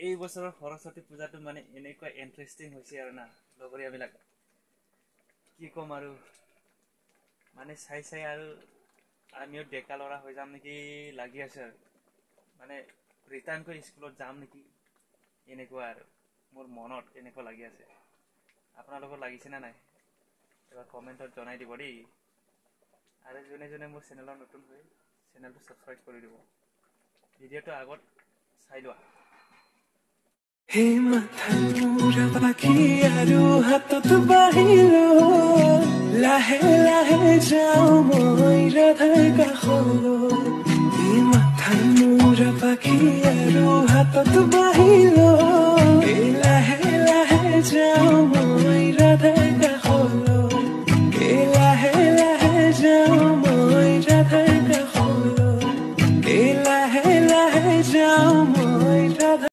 এই বছৰৰ সৰস্বতী পূজাটো মানে এনেকুৱা ইন্টাৰেষ্টিং হৈছে আৰু না লগৰীয়াবিলাক কি ক'ম আৰু মানে চাই আৰু আমিও ডেকা ল'ৰা হৈ যাম নেকি লাগি আছে আৰু মানে ৰিটাৰ্ণ কৰি স্কুলত যাম নেকি এনেকুৱা আৰু মোৰ মনত এনেকুৱা লাগি আছে আপোনালোকৰ লাগিছে না নাই এবাৰ কমেণ্টত জনাই দিব দেই আৰু যোনে মোৰ চেনেলৰ নতুন হৈ চেনেলটো সাবস্ক্ৰাইব কৰি দিব ভিডিঅ'টো আগত চাই লোৱা হে মাথাৰ পাখি আৰু হাতত বাহিলো লাহে লাহে যাওঁ মই ৰাধাৰ কাষলৈ হে মাথাৰ পাখি আৰু হাতত